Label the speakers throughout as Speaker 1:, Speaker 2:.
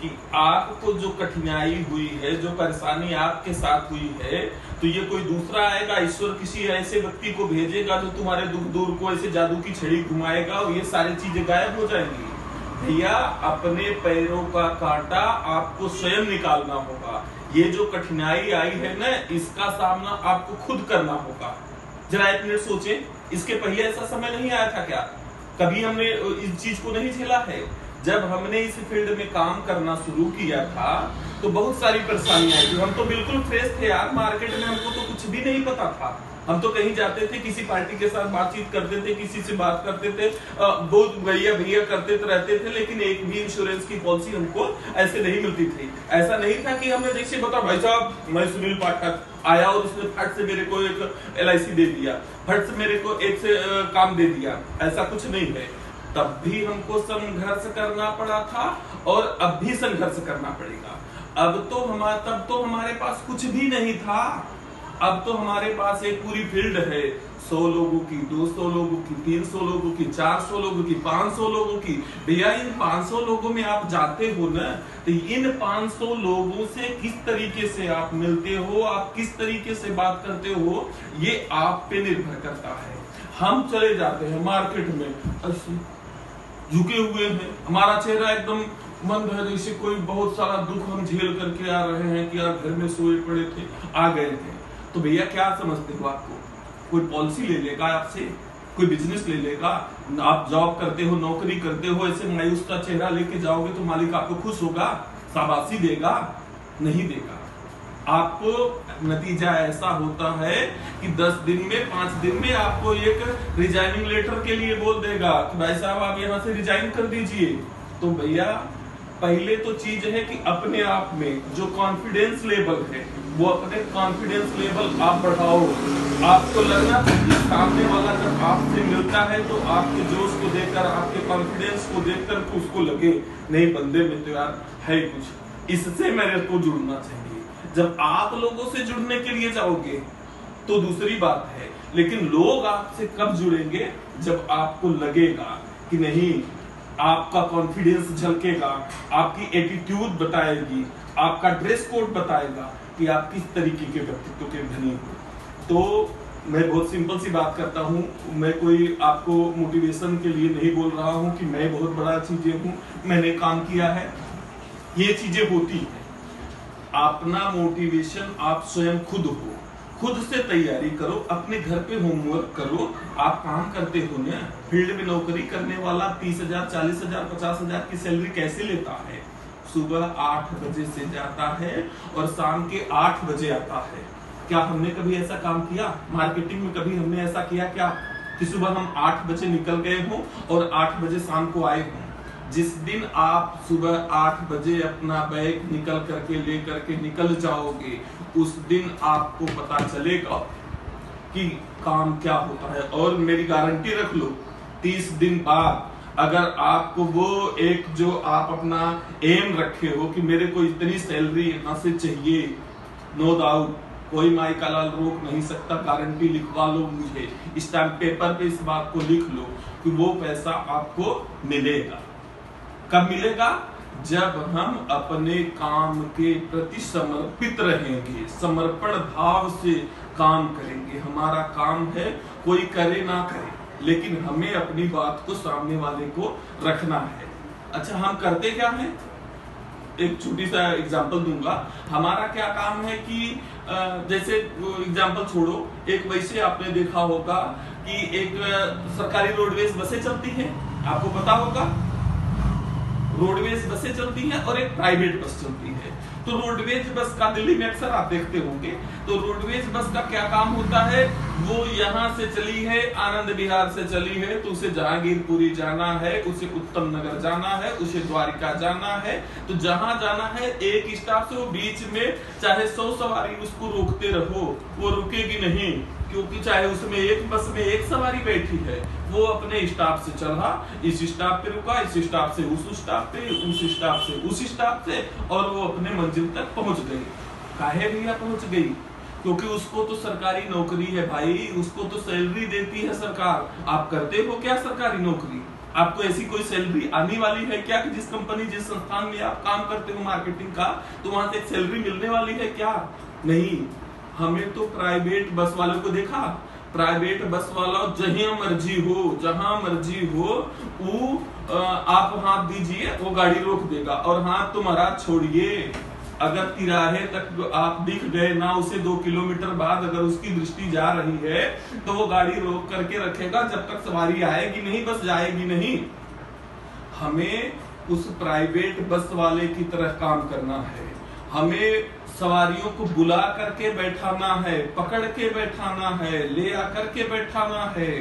Speaker 1: कि आपको जो कठिनाई हुई है, जो परेशानी आपके साथ हुई है, तो ये कोई दूसरा आएगा, ईश्वर किसी ऐसे व्यक्ति को भेजेगा जो तुम्हारे दुख दूर को ऐसे जादू की छड़ी घुमाएगा और ये सारी चीजें गायब हो जाएंगी। भैया, अपने पैरों का कांटा आपको स्वयं निकालना होगा। ये जो कठिनाई आई है ना, इसका सामना आपको खुद करना होगा। जरा एक मिनट सोचें, इसके पहले ऐसा समय नहीं आया था क्या? कभी हमने इस चीज को नहीं झेला है? जब हमने इस फील्ड में काम करना शुरू किया था तो बहुत सारी परेशानियां आई थी। हम तो बिल्कुल फ्रेश थे यार, मार्केट में हमको तो कुछ भी नहीं पता था। हम तो कहीं जाते थे, किसी पार्टी के साथ बातचीत करते थे, किसी से बात करते थे, बहुत भैया भैया करते रहते थे, लेकिन एक भी इंश्योरेंस की पॉलिसी हमको ऐसे नहीं मिलती थी। ऐसा नहीं था कि हमने जैसे बता भाई साहब मैं सुनील पाठक आया और उसने फट से मेरे को एक LIC दे दिया, फट से मेरे को एक से काम दे दिया, ऐसा कुछ नहीं है। तब भी हमको संघर्ष करना पड़ा था और अब भी संघर्ष करना पड़ेगा। तब तो हमारे पास कुछ भी नहीं था। अब तो हमारे पास एक पूरी फील्ड है, 100 लोगों की, 200 लोगों की, 300 लोगों की, 400 लोगों की, 500 लोगों की। भैया, इन 500 लोगों में आप जाते हो ना, तो इन 500 लोगों से किस तरीके से आप मिलते हो, आप किस तरीके से बात करते हो, ये आप पे निर्भर करता है। हम चले जाते हैं मार्केट में ऐसे झुके हुए हैं, हमारा चेहरा एकदम मंद है, जैसे कोई बहुत सारा दुख हम झेल करके आ रहे हैं कि यार घर में सोए पड़े थे, आ गए थे। तो भैया, क्या समझते हो? आपको कोई पॉलिसी ले लेगा आपसे, कोई बिजनेस ले लेगा? आप जॉब करते हो, नौकरी करते हो, ऐसे मायूस का चेहरा लेके जाओगे तो मालिक आपको खुश होगा, शाबाशी देगा? नहीं देगा। आपको नतीजा ऐसा होता है कि 10 दिन में, 5 दिन में आपको एक रिजाइनिंग लेटर के लिए बोल देगा कि भाई साहब आप यहाँ से रिजाइन कर दीजिए। तो भैया, पहले तो चीज है कि अपने आप में जो कॉन्फिडेंस लेवल है, वो अपने कॉन्फिडेंस लेवल आप बढ़ाओ। आपको लगना चाहिए सामने वाला जब आपसे मिलता है तो आपके जोश को देखकर, आपके कॉन्फिडेंस को देखकर उसको लगे नहीं, बंदे में तो यार है कुछ, इससे मेरे को जुड़ना चाहिए। जब आप लोगों से जुड़ने के लिए जाओगे तो दूसरी बात है, लेकिन लोग आपसे कब जुड़ेंगे? जब आपको लगेगा कि नहीं, आपका कॉन्फिडेंस झलकेगा, आपकी एटीट्यूड बताएगी, आपका ड्रेस कोड बताएगा कि आप किस तरीके के व्यक्तित्व के धनी हो। तो मैं बहुत सिंपल सी बात करता हूँ, मैं कोई आपको मोटिवेशन के लिए नहीं बोल रहा हूँ कि मैं बहुत बड़ा चीजें हूँ, मैंने काम किया है, ये चीजें होती है। अपना मोटिवेशन आप स्वयं खुद हो, खुद से तैयारी करो, अपने घर पे होमवर्क करो। आप काम करते हो ना, फील्ड में नौकरी करने वाला 30,000, 40,000, 50,000 की सैलरी कैसे लेता है? सुबह 8 बजे से जाता है और शाम के 8 बजे आता है। क्या हमने कभी ऐसा काम किया? मार्केटिंग में कभी हमने ऐसा किया क्या कि सुबह हम 8 बजे निकल गए हों और 8 बजे शाम को आए हों? जिस दिन आप सुबह 8 बजे अपना बैग निकल करके लेकर के निकल जाओगे, उस दिन आपको पता चलेगा कि काम क्या होता है। और मेरी गारंटी रख लो, 30 दिन बाद अगर आपको वो एक जो आप अपना एम रखे हो कि मेरे को इतनी सैलरी यहाँ से चाहिए, नो डाउट कोई माई का लाल रोक नहीं सकता, गारंटी लिखवा लो मुझे, स्टैम्प पेपर पे इस बात को लिख लो कि वो पैसा आपको मिलेगा। कब मिलेगा? जब हम अपने काम के प्रति समर्पित रहेंगे, समर्पण भाव से काम करेंगे। हमारा काम है, कोई करे ना करे, लेकिन हमें अपनी बात को सामने वाले को रखना है। अच्छा, हम करते क्या हैं? एक छोटी सा एग्जांपल दूंगा। हमारा क्या काम है कि जैसे एग्जांपल छोड़ो, एक वैसे आपने देखा होगा कि एक सरकारी रोडवेज बसें चलती हैं, आपको पता होगा रोडवेज बसें चलती हैं और एक प्राइवेट बस चलती है। तो रोडवेज बस का दिल्ली में अक्सर आप देखते होंगे, तो रोडवेज बस का क्या काम होता है? वो यहाँ से चली है, आनंद विहार से चली है, तो उसे जहांगीरपुरी जाना है, उसे उत्तम नगर जाना है, उसे द्वारिका जाना है। तो जहां जाना है, एक स्टॉप से वो बीच में चाहे 100 सवारी उसको रोकते रहो, वो रुकेगी नहीं, क्योंकि चाहे उसमें एक बस में एक सवारी बैठी है, वो अपने स्टॉप से चला, इस स्टॉप पे रुका, इस स्टॉप से उस स्टॉप पे, उस स्टॉप से उस स्टॉप से, और वो अपने मंजिल तक पहुंच गई। काहे भैया पहुंच गई? क्योंकि उसको तो सरकारी नौकरी है भाई, उसको तो सैलरी देती है सरकार। आप करते हो क्या सरकारी नौकरी? आपको ऐसी कोई सैलरी आने वाली है क्या कि जिस कंपनी जिस संस्थान में आप काम करते हो मार्केटिंग का, तो वहां से एक सैलरी मिलने वाली है क्या? नहीं। हमें तो प्राइवेट बस वालों को देखा, प्राइवेट बस वाला जहां मर्जी हो वो आप हाथ दीजिए वो गाड़ी रोक देगा, और हाथ तो महाराज छोड़िए, अगर तिराहे तक आप दिख गए ना, उसे 2 किलोमीटर बाद अगर उसकी दृष्टि जा रही है तो वो गाड़ी रोक करके रखेगा जब तक सवारी आएगी नहीं, बस जाएगी नहीं। हमें उस प्राइवेट बस वाले की तरह काम करना है, हमें सवारियों को बुला करके बैठाना है, पकड़ के बैठाना है, ले आकर के बैठाना है।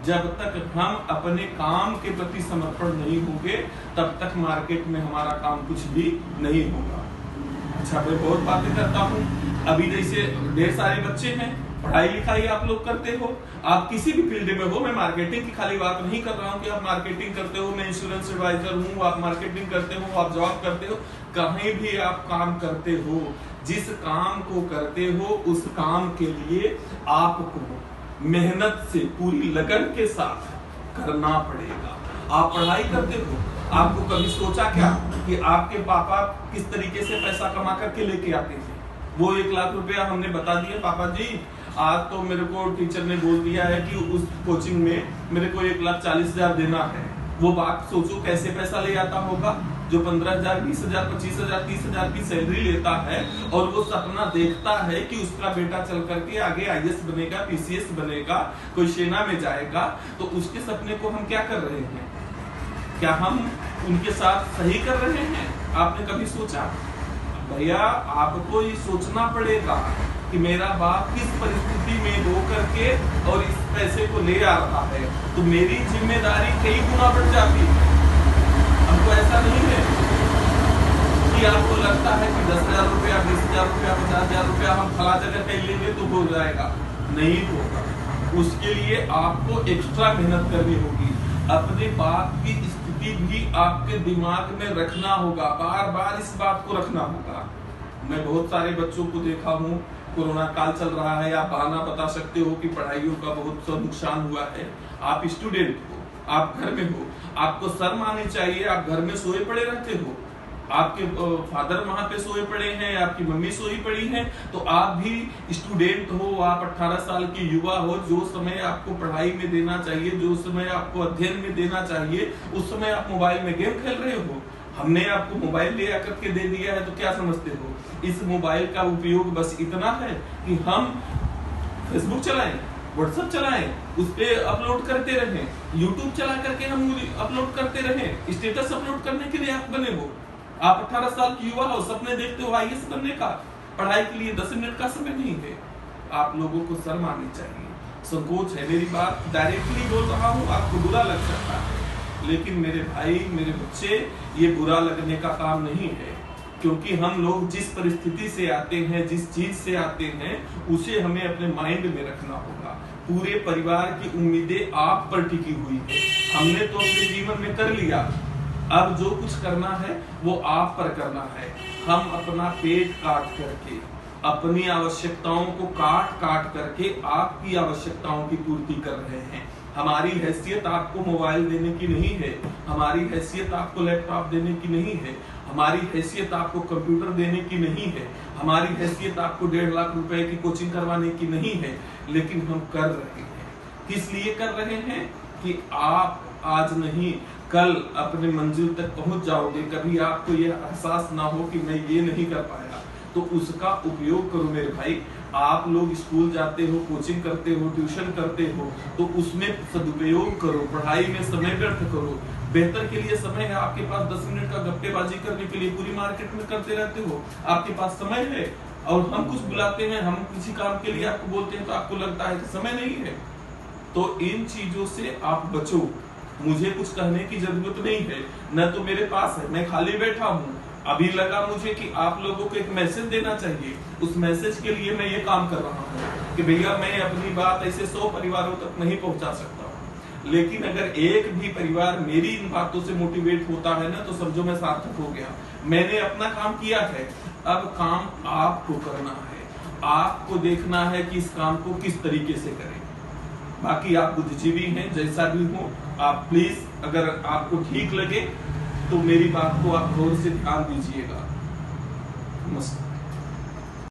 Speaker 1: जब तक हम अपने काम के प्रति समर्पण नहीं होंगे तब तक मार्केट में हमारा काम कुछ भी नहीं होगा। अच्छा, मैं बहुत बातें करता हूँ। अभी जैसे ढेर सारे बच्चे हैं, पढ़ाई लिखाई आप लोग करते हो, आप किसी भी फील्ड में हो, मैं मार्केटिंग की खाली बात नहीं कर रहा हूँ कि आप मार्केटिंग करते हो, मैं इंश्योरेंस एडवाइजर हूँ, आप मार्केटिंग करते हो, आप जॉब करते हो, कहीं भी आप काम करते हो, जिस काम को करते हो उस काम के लिए आपको मेहनत से पूरी लगन के साथ करना पड़ेगा। आप पढ़ाई करते हो, आपको कभी सोचा क्या कि आपके पापा किस तरीके से पैसा कमा करके लेके आते थे? वो 1 लाख रुपया हमने बता दिया, पापा जी आज तो मेरे को टीचर ने बोल दिया है कि उस कोचिंग में मेरे को 1,40,000 देना है। वो बात सोचो कैसे पैसा ले आता होगा, जो 15,000, 20,000, 25,000, 30,000 की सैलरी लेता है और वो सपना देखता है कि उसका बेटा चल करके आगे IAS बनेगा, PCS बनेगा, कोई सेना में जाएगा, तो उसके सपने को हम क्या कर रहे हैं? क्या हम उनके साथ सही कर रहे हैं? आपने कभी सोचा? भैया आपको ये सोचना पड़ेगा कि मेरा बाप किस परिस्थिति में हो करके और इस पैसे को ले आ रहा है, तो मेरी जिम्मेदारी कई गुना बढ़ जाती है। हमको ऐसा नहीं है कि आपको लगता है कि 10,000 रुपया, 20,000 रुपया, 50,000 रुपया हम फला जगह कहीं लेंगे तो हो जाएगा, नहीं होगा। उसके लिए आपको एक्स्ट्रा मेहनत करनी होगी, अपने बाप की स्थिति भी आपके दिमाग में रखना होगा, बार बार इस बात को रखना होगा। मैं बहुत सारे बच्चों को देखा हूँ, कोरोना काल चल रहा है, आप बहाना बता सकते हो कि पढ़ाइयों का बहुत सा नुकसान हुआ है, आप स्टूडेंट हो, आप घर में हो, आपको शर्म आनी चाहिए, आप घर में सोए पड़े रहते हो, आपके फादर वहां पे सोए पड़े हैं, आपकी मम्मी सोई पड़ी हैं, तो आप भी स्टूडेंट हो, आप 18 साल के युवा हो, जो समय आपको पढ़ाई में देना चाहिए, जो समय आपको अध्ययन में देना चाहिए, उस समय आप मोबाइल में गेम खेल रहे हो। हमने आपको मोबाइल ले आकर के दे दिया है, तो क्या समझते हो? इस मोबाइल का उपयोग बस इतना है कि हम फेसबुक चलाएं, व्हाट्सएप चलाएं, उस पे अपलोड करते रहें, यूट्यूब चला करके हम अपलोड करते रहें, स्टेटस अपलोड करने के लिए आप बने हो। आप 18 साल की युवा हो, सपने देखते हो IAS बनने का, पढ़ाई के लिए 10 मिनट का समय नहीं है। आप लोगों को शर्म आनी चाहिए, संकोच है। मेरी बात डायरेक्टली बोल रहा हूँ, आपको बुरा लग सकता है, लेकिन मेरे भाई, मेरे बच्चे, ये बुरा लगने का काम नहीं है, क्योंकि हम लोग जिस परिस्थिति से आते हैं, जिस चीज से आते हैं, उसे हमें अपने माइंड में रखना होगा। पूरे परिवार की उम्मीदें आप पर टिकी हुई है, हमने तो अपने जीवन में कर लिया, अब जो कुछ करना है वो आप पर करना है। हम अपना पेट काट करके, अपनी आवश्यकताओं को काट काट करके आपकी आवश्यकताओं की पूर्ति कर रहे हैं। हमारी हैसियत आपको मोबाइल देने की नहीं है, हमारी हैसियत आपको लैपटॉप देने की नहीं है, हमारी हैसियत आपको कंप्यूटर देने की नहीं है, हमारी हैसियत आपको 1.5 लाख रुपए की कोचिंग करवाने की नहीं है, लेकिन हम कर रहे हैं। किस लिए कर रहे हैं? कि आप आज नहीं कल अपने मंजिल तक पहुंच जाओगे। कभी आपको यह एहसास ना हो कि मैं ये नहीं कर पाया, तो उसका उपयोग करो मेरे भाई। आप लोग स्कूल जाते हो, कोचिंग करते हो, ट्यूशन करते हो, तो उसमें सदुपयोग करो, पढ़ाई में समय व्यर्थ करो। बेहतर के लिए समय है आपके पास, 10 मिनट का गप्पेबाजी करने के लिए पूरी मार्केट में करते रहते हो, आपके पास समय है। और हम कुछ बुलाते हैं, हम किसी काम के लिए आपको बोलते हैं तो आपको लगता है कि समय नहीं है। तो इन चीजों से आप बचो। मुझे कुछ कहने की जरूरत नहीं है, न तो मेरे पास है, मैं खाली बैठा हूँ। अभी लगा मुझे कि आप लोगों को एक मैसेज देना चाहिए, उस मैसेज के लिए मैं ये काम कर रहा हूँ कि भैया मैं अपनी बात ऐसे 100 परिवारों तक नहीं पहुंचा सकता हूँ, लेकिन अगर एक भी परिवार मेरी इन बातों से मोटिवेट होता है ना, तो समझो मैं सार्थक हो गया। मैंने अपना काम किया है, अब काम आपको करना है। आपको देखना है कि इस काम को किस तरीके से करें। बाकी आप बुद्धिजीवी हैं, जैसा भी हो आप प्लीज, अगर आपको ठीक लगे तो मेरी बात को आप गौर से ध्यान दीजिएगा। नमस्कार।